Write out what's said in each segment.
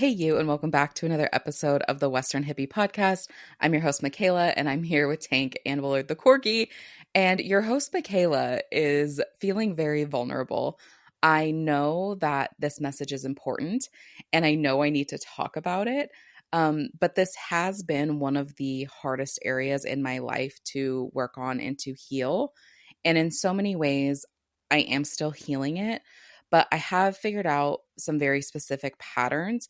Hey, you, and welcome back to another episode of the Western Hippie Podcast. I'm your host, Michaela, and I'm here with Tank and Willard the Corgi. And your host, Michaela, is feeling very vulnerable. I know that this message is important, and I know I need to talk about it. But this has been one of the hardest areas in my life to work on and to heal. And in so many ways, I am still healing it, but I have figured out some very specific patterns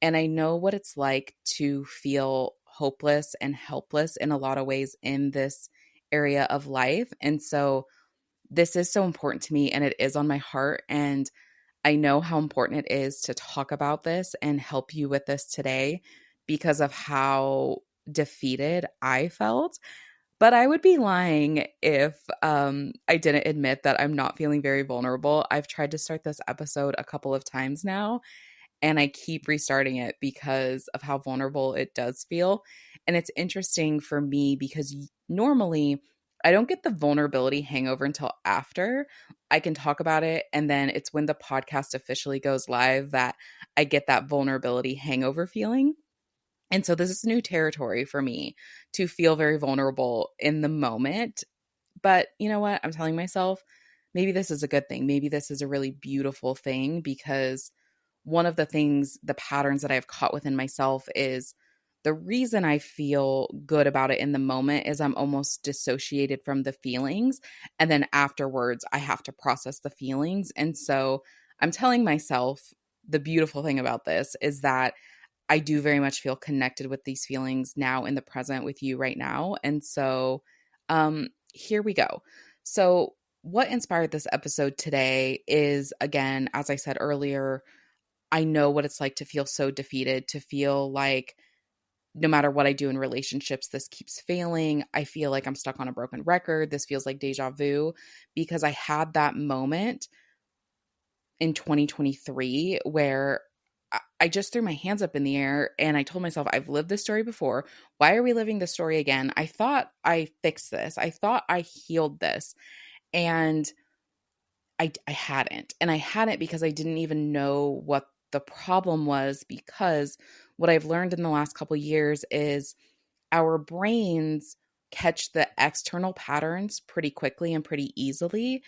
and I know what it's like to feel hopeless and helpless in a lot of ways in this area of life. And so this is so important to me and it is on my heart. And I know how important it is to talk about this and help you with this today because of how defeated I felt. But I would be lying if I didn't admit that I'm not feeling very vulnerable. I've tried to start this episode a couple of times now, and I keep restarting it because of how vulnerable it does feel. And it's interesting for me because normally I don't get the vulnerability hangover until after I can talk about it. And then it's when the podcast officially goes live that I get that vulnerability hangover feeling. And so this is new territory for me to feel very vulnerable in the moment. But you know what? I'm telling myself, maybe this is a good thing. Maybe this is a really beautiful thing because one of the things, the patterns that I've caught within myself is the reason I feel good about it in the moment is I'm almost dissociated from the feelings. And then afterwards, I have to process the feelings. And so I'm telling myself the beautiful thing about this is that I do very much feel connected with these feelings now in the present with you right now. And so here we go. So, what inspired this episode today is, again, as I said earlier, I know what it's like to feel so defeated, to feel like no matter what I do in relationships, this keeps failing. I feel like I'm stuck on a broken record. This feels like deja vu because I had that moment in 2023 where I just threw my hands up in the air and I told myself, I've lived this story before. Why are we living this story again? I thought I fixed this. I thought I healed this. And I hadn't. And I hadn't because I didn't even know what the problem was, because what I've learned in the last couple of years is our brains catch the external patterns pretty quickly and pretty easily.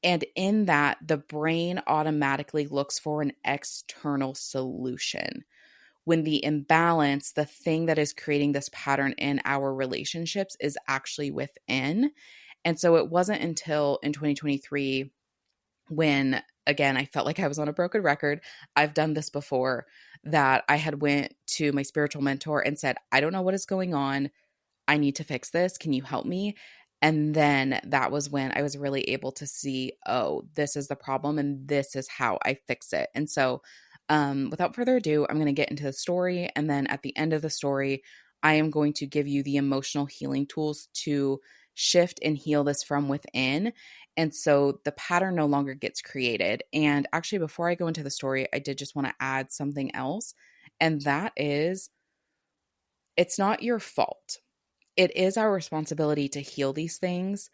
And in that, the brain automatically looks for an external solution. When the imbalance, the thing that is creating this pattern in our relationships is actually within. And so it wasn't until in 2023 when, again, I felt like I was on a broken record. I've done this before, that I had went to my spiritual mentor and said, I don't know what is going on. I need to fix this. Can you help me? And then that was when I was really able to see, oh, this is the problem and this is how I fix it. And so without further ado, I'm going to get into the story. And then at the end of the story, I am going to give you the emotional healing tools to shift and heal this from within. And so the pattern no longer gets created. And actually, before I go into the story, I did just want to add something else. And that is, it's not your fault. It is our responsibility to heal these things,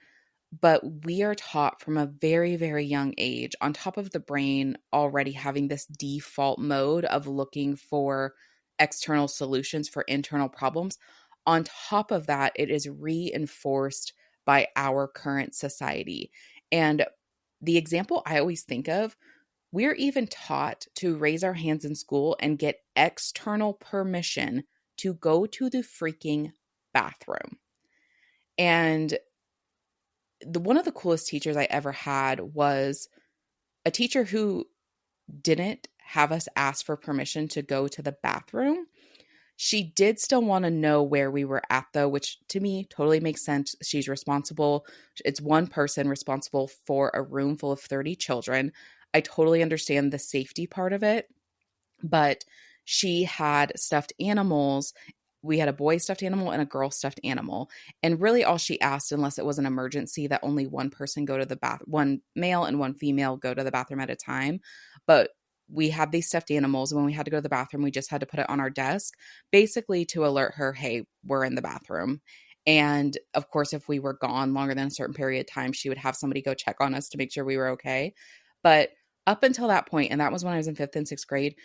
but we are taught from a very, very young age, on top of the brain already having this default mode of looking for external solutions for internal problems. On top of that, it is reinforced by our current society. And the example I always think of, we're even taught to raise our hands in school and get external permission to go to the freaking bathroom. And one of the coolest teachers I ever had was a teacher who didn't have us ask for permission to go to the bathroom. She did still want to know where we were at, though, which to me totally makes sense. She's responsible. It's one person responsible for a room full of 30 children. I totally understand the safety part of it, but she had stuffed animals. We had a boy stuffed animal and a girl stuffed animal. And really all she asked, unless it was an emergency, that only one person go to the bath, one male and one female go to the bathroom at a time. But we had these stuffed animals. And when we had to go to the bathroom, we just had to put it on our desk, basically to alert her, hey, we're in the bathroom. And of course, if we were gone longer than a certain period of time, she would have somebody go check on us to make sure we were okay. But up until that point, and that was when I was in 5th and 6th grade,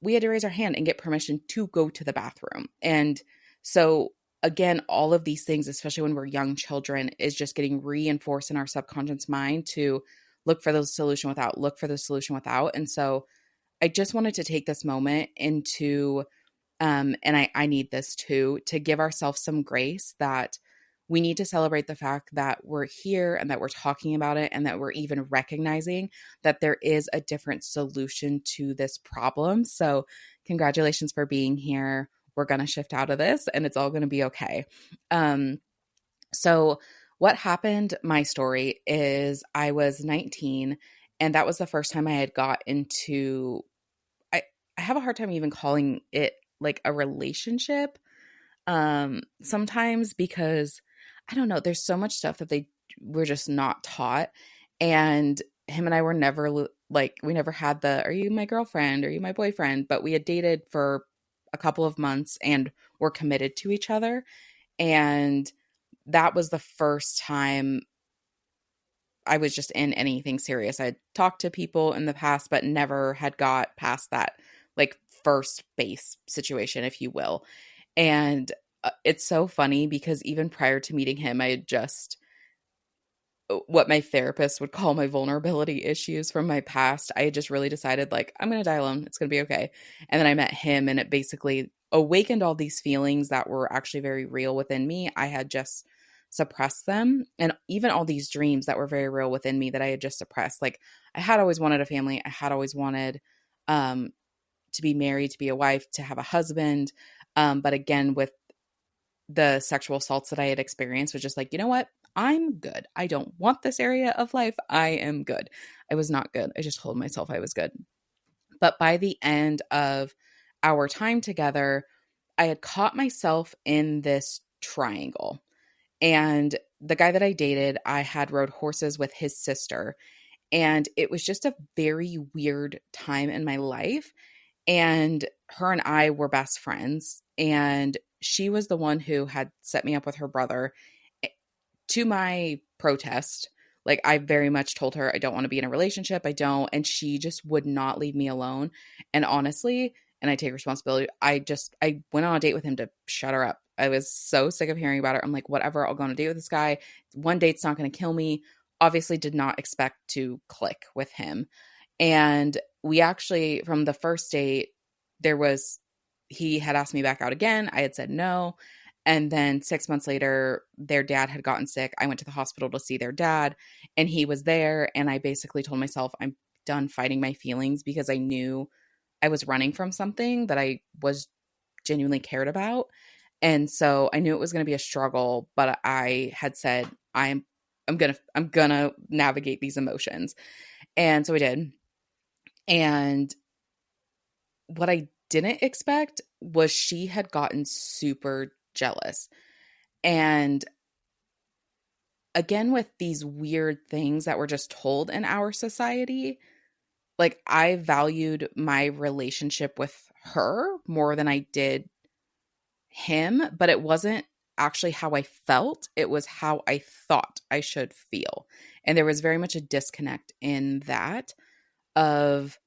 we had to raise our hand and get permission to go to the bathroom. And so again, all of these things, especially when we're young children, is just getting reinforced in our subconscious mind to look for the solution without, look for the solution without. And so I just wanted to take this moment into, and I need this too, to give ourselves some grace that we need to celebrate the fact that we're here and that we're talking about it and that we're even recognizing that there is a different solution to this problem. So congratulations for being here. We're going to shift out of this and it's all going to be okay. So what happened, my story is I was 19 and that was the first time I had got into, I have a hard time even calling it like a relationship sometimes because I don't know, there's so much stuff that we're just not taught. And him and I were never like, we never had the, are you my girlfriend? Are you my boyfriend? But we had dated for a couple of months and were committed to each other. And that was the first time I was just in anything serious. I'd talked to people in the past, but never had got past that like first base situation, if you will. And it's so funny because even prior to meeting him, I had just what my therapist would call my vulnerability issues from my past. I had just really decided like, I'm going to die alone. It's going to be okay. And then I met him and it basically awakened all these feelings that were actually very real within me. I had just suppressed them. And even all these dreams that were very real within me that I had just suppressed. Like I had always wanted a family. I had always wanted to be married, to be a wife, to have a husband. But again, with the sexual assaults that I had experienced was just like, you know what? I'm good. I don't want this area of life. I am good. I was not good. I just told myself I was good. But by the end of our time together, I had caught myself in this triangle. And the guy that I dated, I had rode horses with his sister. And it was just a very weird time in my life. And her and I were best friends. And she was the one who had set me up with her brother to my protest. Like I very much told her I don't want to be in a relationship. I don't. And she just would not leave me alone. And honestly, and I take responsibility, I went on a date with him to shut her up. I was so sick of hearing about her. I'm like, whatever, I'll go on a date with this guy. One date's not going to kill me. Obviously did not expect to click with him. And we actually, from the first date, he had asked me back out again. I had said no. And then 6 months later, their dad had gotten sick. I went to the hospital to see their dad and he was there. And I basically told myself, I'm done fighting my feelings because I knew I was running from something that I was genuinely cared about. And so I knew it was going to be a struggle, but I had said, I'm gonna navigate these emotions. And so I did. And what I didn't expect was she had gotten super jealous. And again, with these weird things that were just told in our society, like I valued my relationship with her more than I did him, but it wasn't actually how I felt. It was how I thought I should feel. And there was very much a disconnect in that of,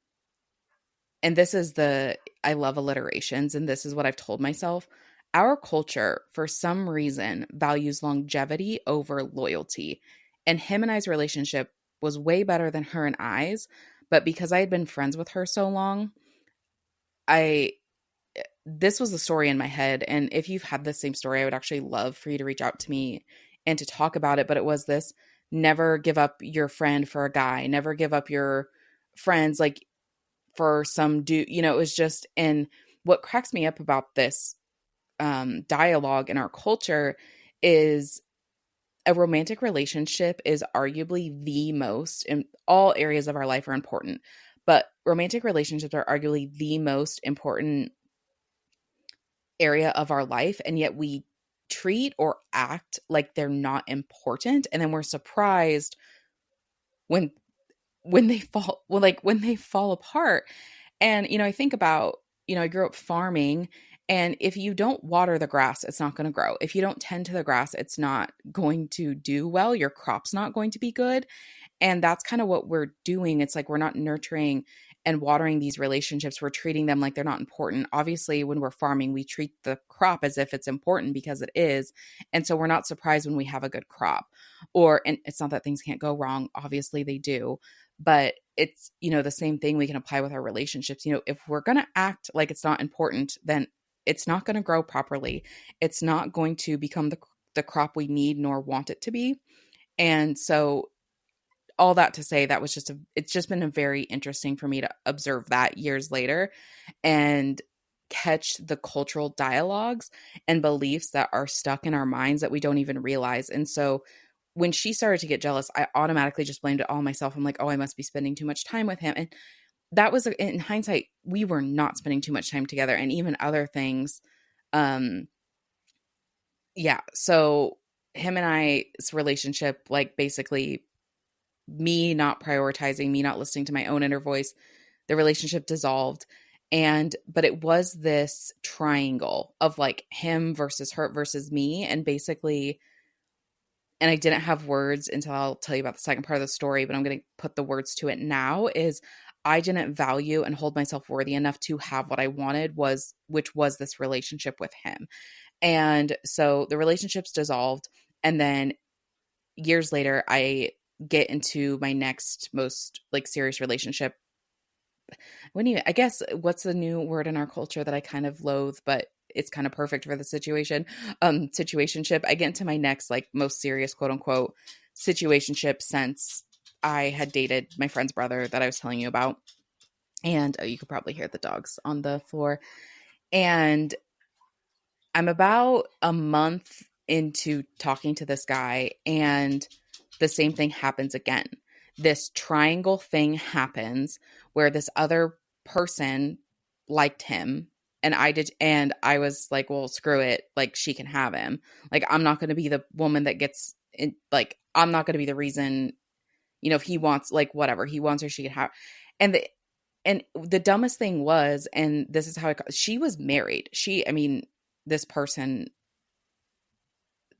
and this is I love alliterations, and this is what I've told myself. Our culture, for some reason, values longevity over loyalty. And him and I's relationship was way better than her and I's. But because I had been friends with her so long, this was the story in my head. And if you've had the same story, I would actually love for you to reach out to me and to talk about it. But it was this: never give up your friend for a guy, never give up your friends like for some dude. It was just, and what cracks me up about this dialogue in our culture is a romantic relationship is arguably the most, in all areas of our life are important, but romantic relationships are arguably the most important area of our life. And yet we treat or act like they're not important. And then we're surprised when they fall apart. And, I think about, I grew up farming, and if you don't water the grass, it's not going to grow. If you don't tend to the grass, it's not going to do well. Your crop's not going to be good. And that's kind of what we're doing. It's like we're not nurturing and watering these relationships, we're treating them like they're not important. Obviously, when we're farming, we treat the crop as if it's important because it is. And so we're not surprised when we have a good crop. And it's not that things can't go wrong. Obviously, they do. But it's, the same thing we can apply with our relationships. If we're going to act like it's not important, then it's not going to grow properly. It's not going to become the crop we need nor want it to be. And so all that to say, it's just been a very interesting for me to observe that years later and catch the cultural dialogues and beliefs that are stuck in our minds that we don't even realize. And so when she started to get jealous, I automatically just blamed it all on myself. I'm like, oh, I must be spending too much time with him. And that was, in hindsight, we were not spending too much time together, and even other things. Yeah. So him and I's relationship, like basically me not prioritizing, me not listening to my own inner voice, the relationship dissolved. But it was this triangle of like him versus her versus me. And basically, and I didn't have words until I'll tell you about the second part of the story, but I'm going to put the words to it now, is I didn't value and hold myself worthy enough to have what I wanted, which was this relationship with him. And so the relationships dissolved. And then years later, I get into my next most like serious relationship. I guess, what's the new word in our culture that I kind of loathe, but it's kind of perfect for the situation? Situationship. I get into my next like most serious quote unquote situationship since I had dated my friend's brother that I was telling you about. And you could probably hear the dogs on the floor. And I'm about a month into talking to this guy, and the same thing happens again. This triangle thing happens where this other person liked him, and I did, and I was like, well, screw it. Like, she can have him. Like, I'm not going to be the woman that gets in, like, I'm not going to be the reason, if he wants, like, whatever he wants her, she can have. And the dumbest thing was, and this is how she was married. This person,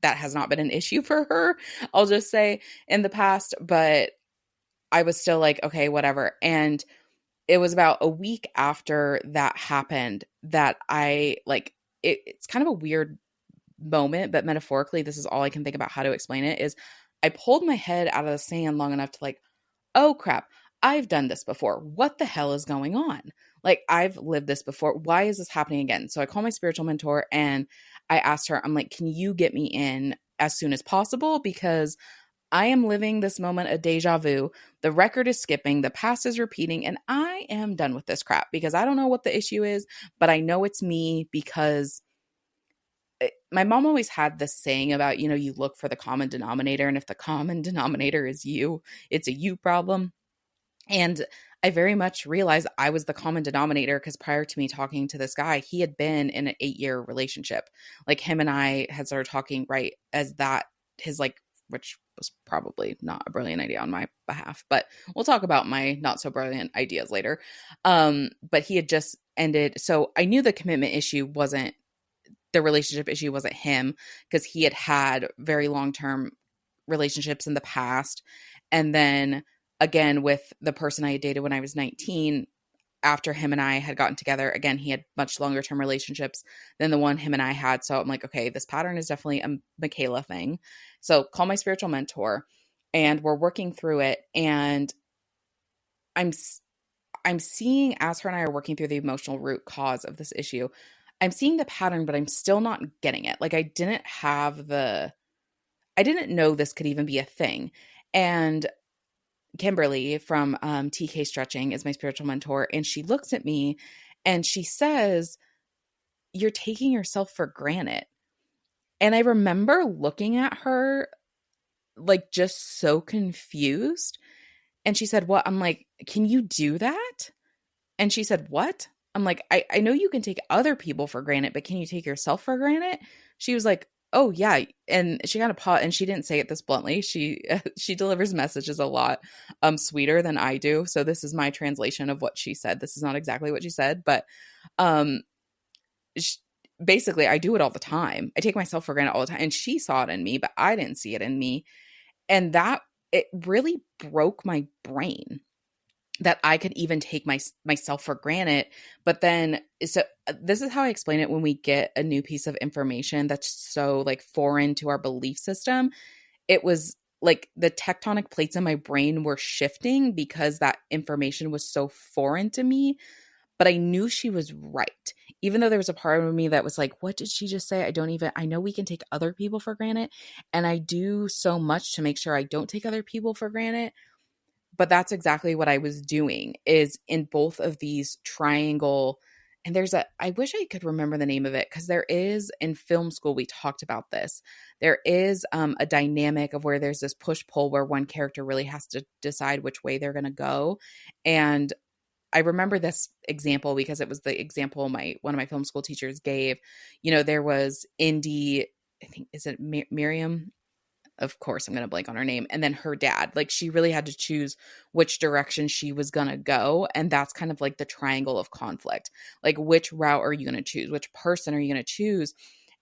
that has not been an issue for her, I'll just say, in the past, but I was still like, okay, whatever. And it was about a week after that happened that it's kind of a weird moment, but metaphorically, this is all I can think about how to explain it, is I pulled my head out of the sand long enough to like, oh crap, I've done this before. What the hell is going on? Like, I've lived this before. Why is this happening again? So I call my spiritual mentor and I asked her, I'm like, can you get me in as soon as possible? Because I am living this moment of deja vu. The record is skipping, the past is repeating, and I am done with this crap because I don't know what the issue is, but I know it's me because my mom always had this saying about, you look for the common denominator, and if the common denominator is you, it's a you problem. And I very much realized I was the common denominator because prior to me talking to this guy, he had been in an 8-year relationship. Like, him and I had started talking right as that, which was probably not a brilliant idea on my behalf, but we'll talk about my not so brilliant ideas later. But he had just ended. So I knew the relationship issue wasn't him, because he had very long-term relationships in the past. And then again, with the person I had dated when I was 19, after him and I had gotten together, again, he had much longer term relationships than the one him and I had. So I'm like, okay, this pattern is definitely a Michaela thing. So call my spiritual mentor, and we're working through it. And I'm seeing, as her and I are working through the emotional root cause of this issue, I'm seeing the pattern, but I'm still not getting it. Like, I didn't know this could even be a thing. And Kimberly from TK Stretching is my spiritual mentor, and she looks at me and she says, "You're taking yourself for granted." And I remember looking at her like just so confused. And she said, "What?" I'm like, "Can you do that?" And she said, "What?" I'm like, I know you can take other people for granted, but can you take yourself for granted? She was like, "Oh yeah." And she kind of paused, and she didn't say it this bluntly. She delivers messages a lot sweeter than I do. So this is my translation of what she said. This is not exactly what she said, but basically I do it all the time. I take myself for granted all the time. And she saw it in me, but I didn't see it in me. And it really broke my brain. that I could even take myself for granted. But then, so this is how I explain it when we get a new piece of information that's so like foreign to our belief system. It was like the tectonic plates in my brain were shifting because that information was so foreign to me. But I knew she was right. Even though there was a part of me that was like, what did she just say? I know we can take other people for granted. And I do so much to make sure I don't take other people for granted. But that's exactly what I was doing is in both of these triangle. And I wish I could remember the name of it because there is in film school, we talked about this. There is a dynamic of where there's this push pull where one character really has to decide which way they're going to go. And I remember this example because it was the example one of my film school teachers gave. There was Indy, I think, is it Miriam? Of course, I'm going to blank on her name. And then her dad, like she really had to choose which direction she was going to go. And that's kind of like the triangle of conflict. Like, which route are you going to choose? Which person are you going to choose?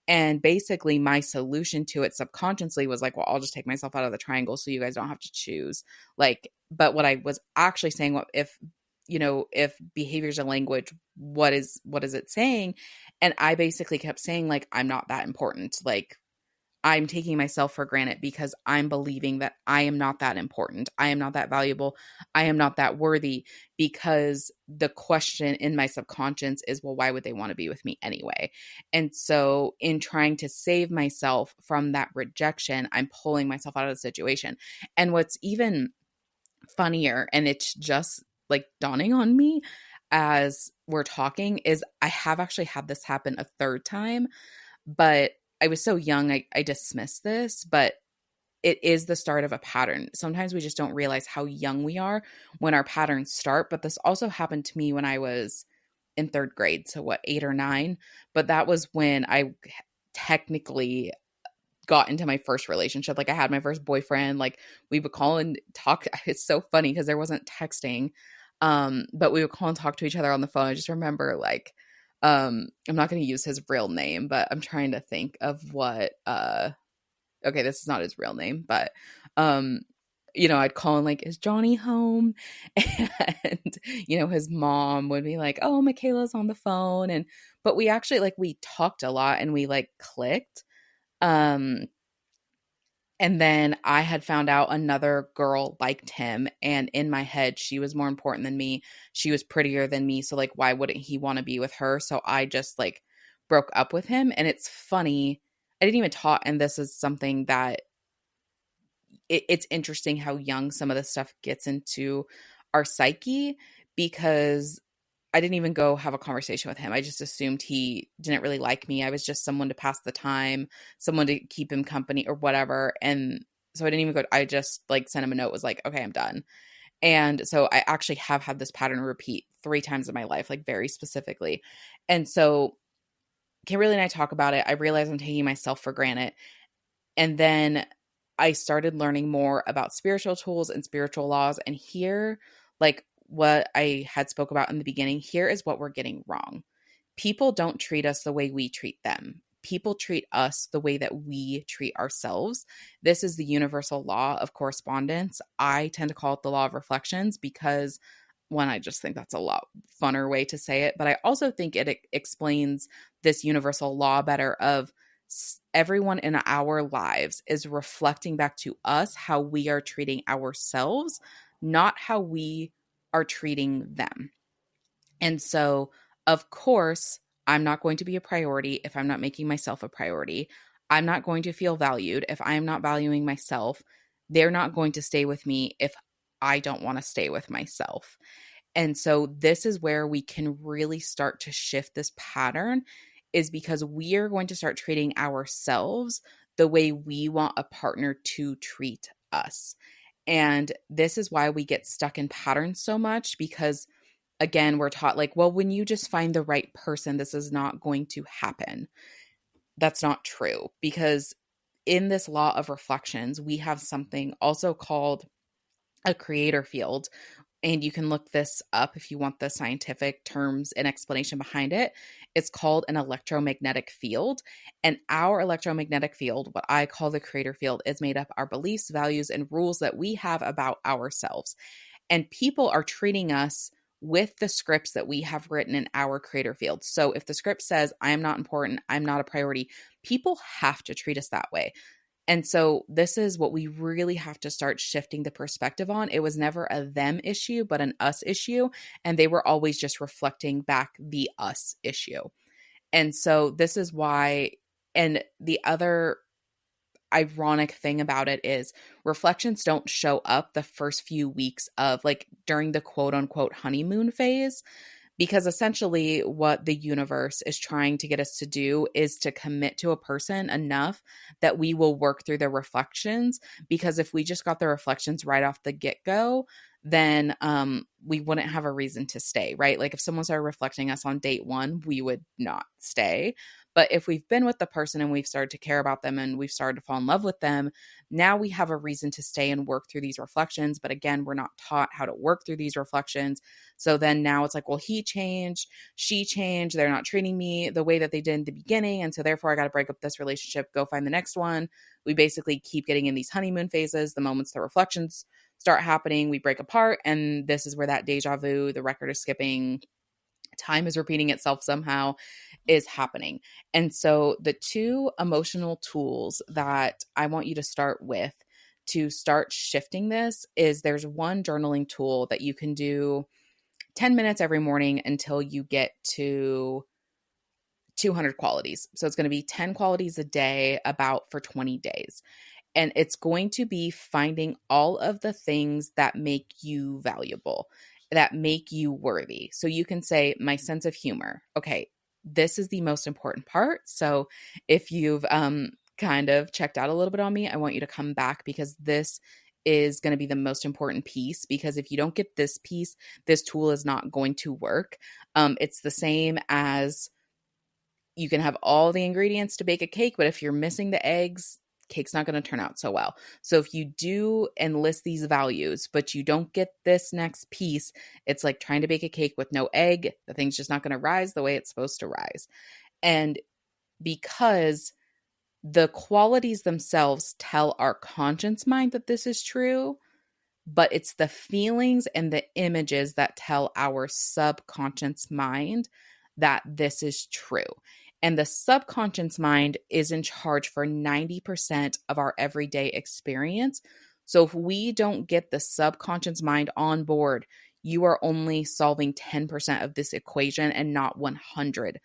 And basically my solution to it subconsciously was like, well, I'll just take myself out of the triangle so you guys don't have to choose. But what I was actually saying, if behaviors and language, what is it saying? And I basically kept saying, like, I'm not that important. Like, I'm taking myself for granted because I'm believing that I am not that important. I am not that valuable. I am not that worthy, because the question in my subconscious is, well, why would they want to be with me anyway? And so in trying to save myself from that rejection, I'm pulling myself out of the situation. And what's even funnier, and it's just like dawning on me as we're talking, is I have actually had this happen a third time, but I was so young, I dismissed this, but it is the start of a pattern. Sometimes we just don't realize how young we are when our patterns start. But this also happened to me when I was in third grade. So what, 8 or 9? But that was when I technically got into my first relationship. Like I had my first boyfriend. Like we would call and talk. It's so funny because there wasn't texting. But we would call and talk to each other on the phone. I just remember I'm not going to use his real name, but I'm trying to think of what, okay, this is not his real name, but, I'd call him like, is Johnny home? And, his mom would be like, oh, Michaela's on the phone. But we actually we talked a lot and we clicked. And then I had found out another girl liked him. And in my head, she was more important than me. She was prettier than me. So why wouldn't he want to be with her? So I just broke up with him. And it's funny. I didn't even talk. And this is something that it's interesting how young some of this stuff gets into our psyche, because I didn't even go have a conversation with him. I just assumed he didn't really like me. I was just someone to pass the time, someone to keep him company or whatever. And so I didn't even go. I just sent him a note, was like, okay, I'm done. And so I actually have had this pattern repeat 3 times in my life, very specifically. And so Kimberly and I talk about it. I realize I'm taking myself for granted. And then I started learning more about spiritual tools and spiritual laws. And here, what I had spoke about in the beginning, here is what we're getting wrong. People don't treat us the way we treat them. People treat us the way that we treat ourselves. This is the universal law of correspondence. I tend to call it the law of reflections because, one, I just think that's a lot funner way to say it. But I also think it explains this universal law better of everyone in our lives is reflecting back to us how we are treating ourselves, not how we are treating them. And so, of course, I'm not going to be a priority if I'm not making myself a priority. I'm not going to feel valued if I am not valuing myself. They're not going to stay with me if I don't want to stay with myself. And so this is where we can really start to shift this pattern, is because we are going to start treating ourselves the way we want a partner to treat us. And this is why we get stuck in patterns so much, because again, we're taught well, when you just find the right person, this is not going to happen. That's not true, because in this law of reflections, we have something also called a creator field. And you can look this up if you want the scientific terms and explanation behind it. It's called an electromagnetic field. And our electromagnetic field, what I call the creator field, is made up of our beliefs, values, and rules that we have about ourselves. And people are treating us with the scripts that we have written in our creator field. So if the script says, I am not important, I'm not a priority, people have to treat us that way. And so this is what we really have to start shifting the perspective on. It was never a them issue, but an us issue. And they were always just reflecting back the us issue. And so this is why, and the other ironic thing about it is reflections don't show up the first few weeks of like during the quote unquote honeymoon phase. Because essentially, what the universe is trying to get us to do is to commit to a person enough that we will work through their reflections. Because if we just got the reflections right off the get-go, then we wouldn't have a reason to stay, right? Like if someone started reflecting us on date one, we would not stay. But if we've been with the person and we've started to care about them and we've started to fall in love with them, now we have a reason to stay and work through these reflections. But again, we're not taught how to work through these reflections. So then now it's like, well, he changed, she changed, they're not treating me the way that they did in the beginning. And so therefore I got to break up this relationship, go find the next one. We basically keep getting in these honeymoon phases. The moments the reflections start happening, we break apart. And this is where that deja vu, the record is skipping, time is repeating itself somehow, is happening. And so the two emotional tools that I want you to start with to start shifting this is there's one journaling tool that you can do 10 minutes every morning until you get to 200 qualities. So it's going to be 10 qualities a day about for 20 days. And it's going to be finding all of the things that make you valuable, that make you worthy. So you can say, my sense of humor. Okay, this is the most important part. So if you've kind of checked out a little bit on me, I want you to come back because this is going to be the most important piece. Because if you don't get this piece, this tool is not going to work. It's the same as you can have all the ingredients to bake a cake, but if you're missing the eggs, cake's not going to turn out so well. So if you do enlist these values, but you don't get this next piece, it's like trying to bake a cake with no egg. The thing's just not going to rise the way it's supposed to rise. And because the qualities themselves tell our conscious mind that this is true, but it's the feelings and the images that tell our subconscious mind that this is true. And the subconscious mind is in charge for 90% of our everyday experience. So if we don't get the subconscious mind on board, you are only solving 10% of this equation and not 100%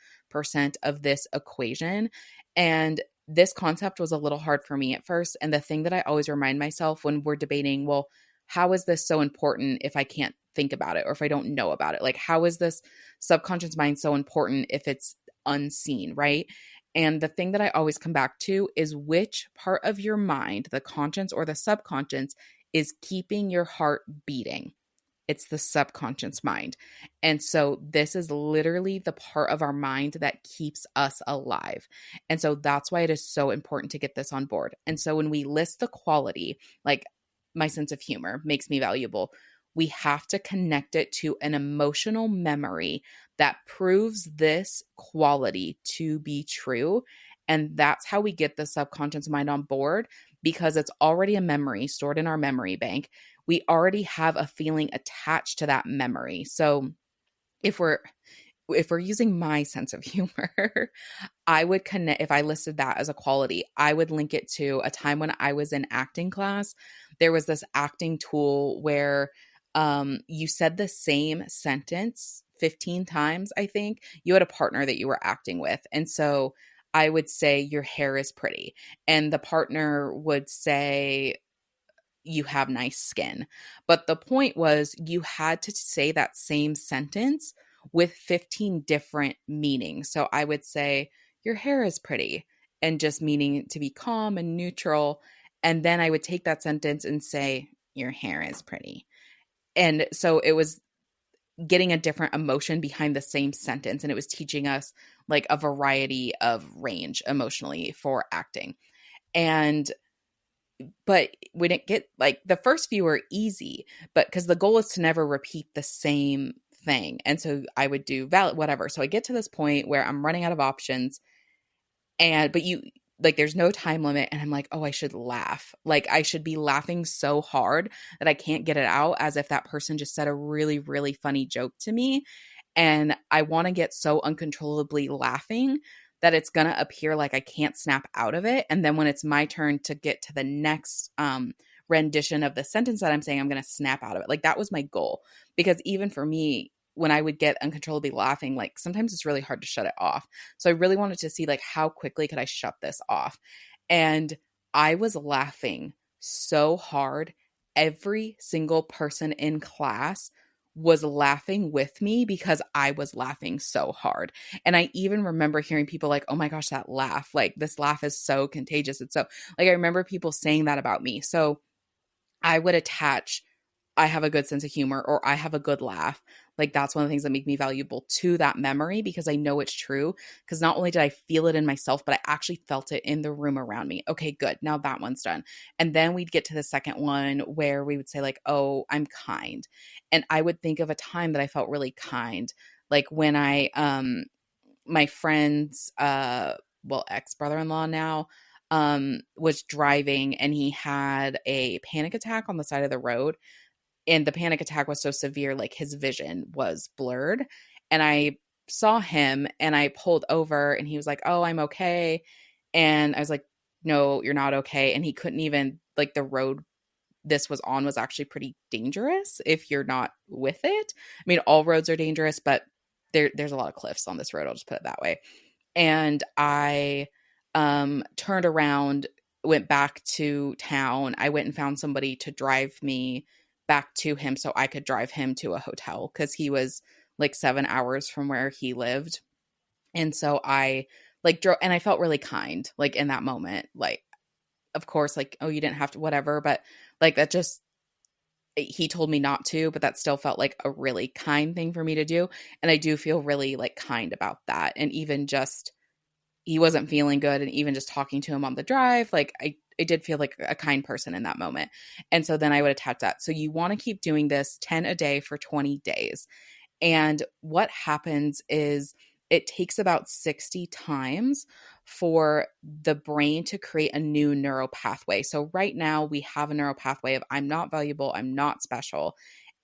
of this equation. And this concept was a little hard for me at first. And the thing that I always remind myself when we're debating, well, how is this so important if I can't think about it or if I don't know about it? Like, how is this subconscious mind so important if it's unseen, right? And the thing that I always come back to is which part of your mind, the conscious or the subconscious, is keeping your heart beating. It's the subconscious mind. And so this is literally the part of our mind that keeps us alive. And so that's why it is so important to get this on board. And so when we list the quality, like my sense of humor makes me valuable, we have to connect it to an emotional memory that proves this quality to be true. And that's how we get the subconscious mind on board, because it's already a memory stored in our memory bank. We already have a feeling attached to that memory. So if we're using my sense of humor, I would connect, if I listed that as a quality, I would link it to a time when I was in acting class. There was this acting tool where you said the same sentence 15 times, I think. You had a partner that you were acting with. And so I would say, your hair is pretty. And the partner would say, you have nice skin. But the point was, you had to say that same sentence with 15 different meanings. So I would say, your hair is pretty, and just meaning to be calm and neutral. And then I would take that sentence and say, your hair is pretty. And so it was getting a different emotion behind the same sentence. And it was teaching us like a variety of range emotionally for acting. But we didn't get, like, the first few were easy, but because the goal is to never repeat the same thing. And so I would do valid, whatever. So I get to this point where I'm running out of options. But like there's no time limit, and I'm like, oh, I should laugh. Like I should be laughing so hard that I can't get it out, as if that person just said a really, really funny joke to me. And I want to get so uncontrollably laughing that it's going to appear like I can't snap out of it. And then when it's my turn to get to the next rendition of the sentence that I'm saying, I'm going to snap out of it. Like that was my goal. Because even for me, when I would get uncontrollably laughing, like sometimes it's really hard to shut it off. So I really wanted to see like how quickly could I shut this off. And I was laughing so hard. Every single person in class was laughing with me because I was laughing so hard. And I even remember hearing people like, oh my gosh, that laugh, like this laugh is so contagious. It's so like, I remember people saying that about me. So I would attach, I have a good sense of humor or I have a good laugh. Like that's one of the things that make me valuable to that memory because I know it's true. Because not only did I feel it in myself, but I actually felt it in the room around me. Okay, good. Now that one's done. And then we'd get to the second one where we would say like, oh, I'm kind. And I would think of a time that I felt really kind. Like when my friend's, ex-brother-in-law now, was driving and he had a panic attack on the side of the road. And the panic attack was so severe, like his vision was blurred. And I saw him and I pulled over and he was like, oh, I'm okay. And I was like, no, you're not okay. And he couldn't even, like the road this was on was actually pretty dangerous if you're not with it. I mean, all roads are dangerous, but there's a lot of cliffs on this road. I'll just put it that way. And I turned around, went back to town. I went and found somebody to drive me back to him so I could drive him to a hotel because he was like 7 hours from where he lived. And so I like drove and I felt really kind like in that moment. Like, of course, like, oh, you didn't have to, whatever. But like that just, he told me not to, but that still felt like a really kind thing for me to do. And I do feel really like kind about that. And even just, he wasn't feeling good. And even just talking to him on the drive, like I did feel like a kind person in that moment. And so then I would attach that. So you want to keep doing this 10 a day for 20 days. And what happens is it takes about 60 times for the brain to create a new neural pathway. So right now we have a neural pathway of I'm not valuable, I'm not special.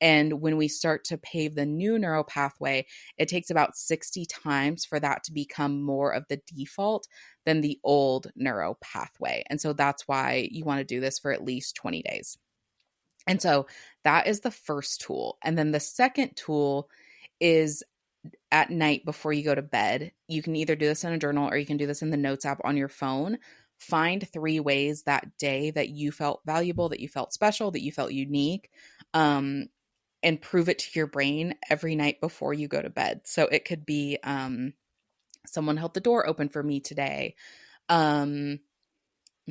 And when we start to pave the new neural pathway, it takes about 60 times for that to become more of the default than the old neural pathway. And so that's why you want to do this for at least 20 days. And so that is the first tool. And then the second tool is at night before you go to bed. You can either do this in a journal or you can do this in the notes app on your phone. Find 3 ways that day that you felt valuable, that you felt special, that you felt unique, and prove it to your brain every night before you go to bed. So it could be someone held the door open for me today. I'm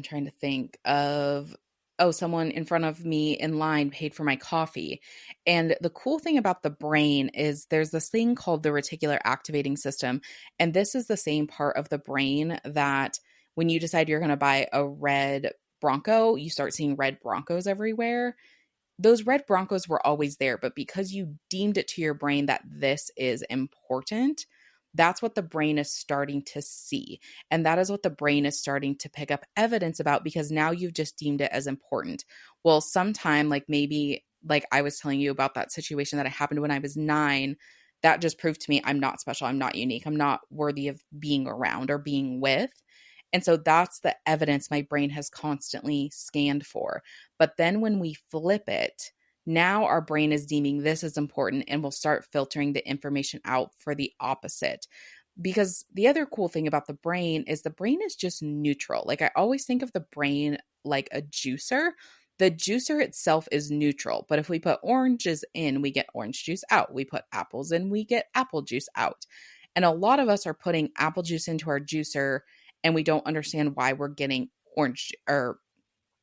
trying to think of, oh, someone in front of me in line paid for my coffee. And the cool thing about the brain is there's this thing called the reticular activating system. And this is the same part of the brain that when you decide you're going to buy a red Bronco, you start seeing red Broncos everywhere. Those red Broncos were always there, but because you deemed it to your brain that this is important, that's what the brain is starting to see. And that is what the brain is starting to pick up evidence about because now you've just deemed it as important. Well, sometime like maybe like I was telling you about that situation that happened when I was 9, that just proved to me I'm not special, I'm not unique, I'm not worthy of being around or being with. And so that's the evidence my brain has constantly scanned for. But then when we flip it, now our brain is deeming this as important and will start filtering the information out for the opposite. Because the other cool thing about the brain is the brain is just neutral. Like I always think of the brain like a juicer. The juicer itself is neutral, but if we put oranges in, we get orange juice out. We put apples in, we get apple juice out. And a lot of us are putting apple juice into our juicer and we don't understand why we're getting orange or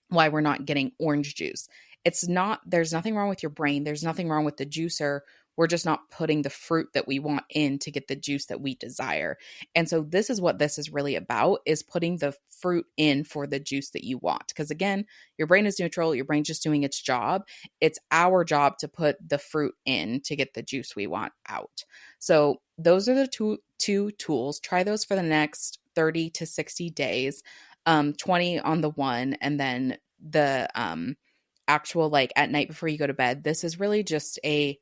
why we're not getting orange juice. It's not, there's nothing wrong with your brain. There's nothing wrong with the juicer. We're just not putting the fruit that we want in to get the juice that we desire. And so this is what this is really about, is putting the fruit in for the juice that you want. Because again, your brain is neutral. Your brain's just doing its job. It's our job to put the fruit in to get the juice we want out. So those are the two tools. Try those for the next 30 to 60 days. 20 on the one, and then the actual like at night before you go to bed. This is really just I'm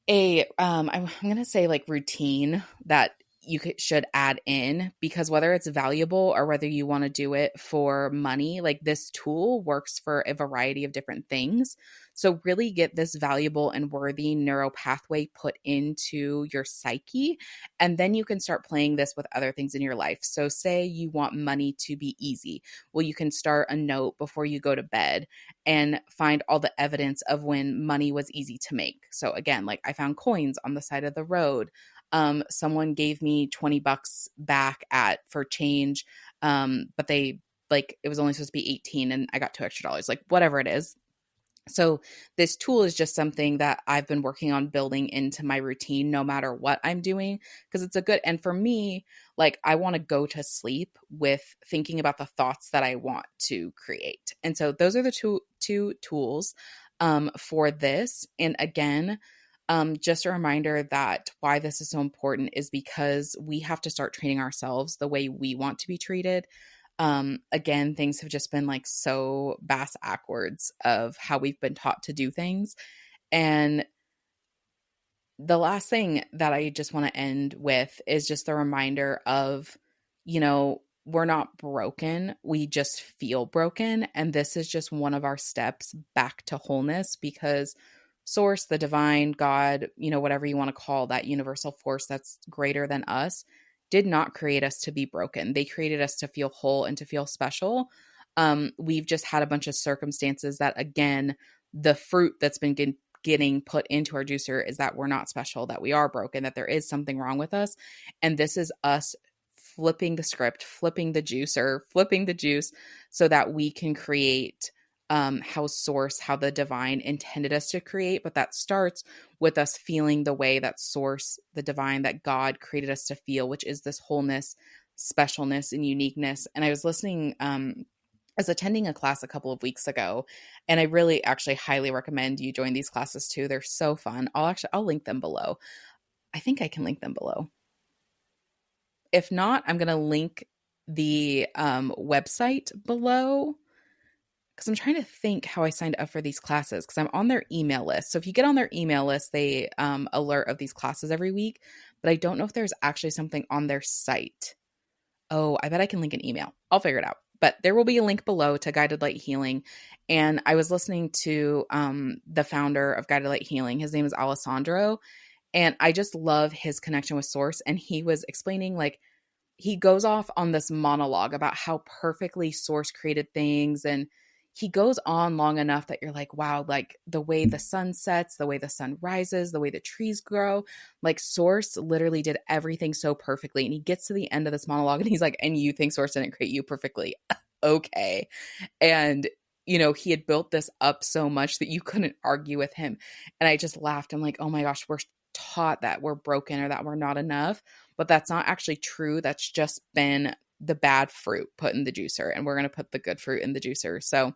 gonna say like routine that you should add in, because whether it's valuable or whether you want to do it for money, like this tool works for a variety of different things. So really get this valuable and worthy neural pathway put into your psyche, and then you can start playing this with other things in your life. So say you want money to be easy. Well, you can start a note before you go to bed and find all the evidence of when money was easy to make. So again, like I found coins on the side of the road. Someone gave me $20 back for change. But they like, it was only supposed to be 18 and I got $2 extra, like whatever it is. So this tool is just something that I've been working on building into my routine no matter what I'm doing, because it's a good, and for me, like I want to go to sleep with thinking about the thoughts that I want to create. And so those are the two tools for this. And again, just a reminder that why this is so important is because we have to start treating ourselves the way we want to be treated. Again, things have just been like so bass backwards of how we've been taught to do things. And the last thing that I just want to end with is just the reminder of, we're not broken. We just feel broken. And this is just one of our steps back to wholeness, because source, the divine, God, whatever you want to call that universal force that's greater than us, did not create us to be broken. They created us to feel whole and to feel special. We've just had a bunch of circumstances that, again, the fruit that's been getting put into our juicer is that we're not special, that we are broken, that there is something wrong with us. And this is us flipping the script, flipping the juicer, flipping the juice so that we can create how the divine intended us to create. But that starts with us feeling the way that source, the divine, that God created us to feel, which is this wholeness, specialness, and uniqueness. And I was listening, I was attending a class a couple of weeks ago, and I really actually highly recommend you join these classes too. They're so fun. I'll link them below. I think I can link them below. If not, I'm going to link the website below, because I'm trying to think how I signed up for these classes, because I'm on their email list. So if you get on their email list, they alert of these classes every week, but I don't know if there's actually something on their site. Oh, I bet I can link an email. I'll figure it out. But there will be a link below to Guided Light Healing. And I was listening to the founder of Guided Light Healing. His name is Alessandro. And I just love his connection with Source. And he was explaining, like, he goes off on this monologue about how perfectly Source created things. And he goes on long enough that you're like, wow, like the way the sun sets, the way the sun rises, the way the trees grow, like Source literally did everything so perfectly. And he gets to the end of this monologue and he's like, and you think Source didn't create you perfectly? Okay. And he had built this up so much that you couldn't argue with him. And I just laughed. I'm like, oh my gosh, we're taught that we're broken or that we're not enough, but that's not actually true. That's just been the bad fruit put in the juicer, and we're going to put the good fruit in the juicer. So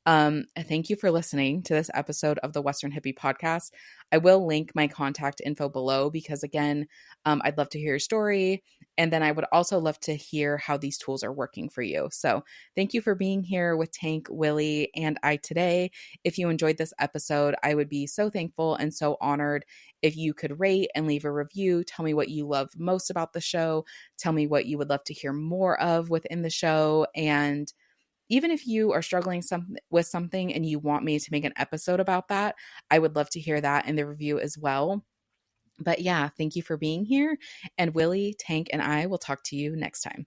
thank you for listening to this episode of the Western Hippie Podcast. I will link my contact info below, because again, I'd love to hear your story. And then I would also love to hear how these tools are working for you. So thank you for being here with Tank, Willie, and I today. If you enjoyed this episode, I would be so thankful and so honored if you could rate and leave a review. Tell me what you love most about the show. Tell me what you would love to hear more of within the show. And even if you are struggling with something and you want me to make an episode about that, I would love to hear that in the review as well. But yeah, thank you for being here. And Willie, Tank, and I will talk to you next time.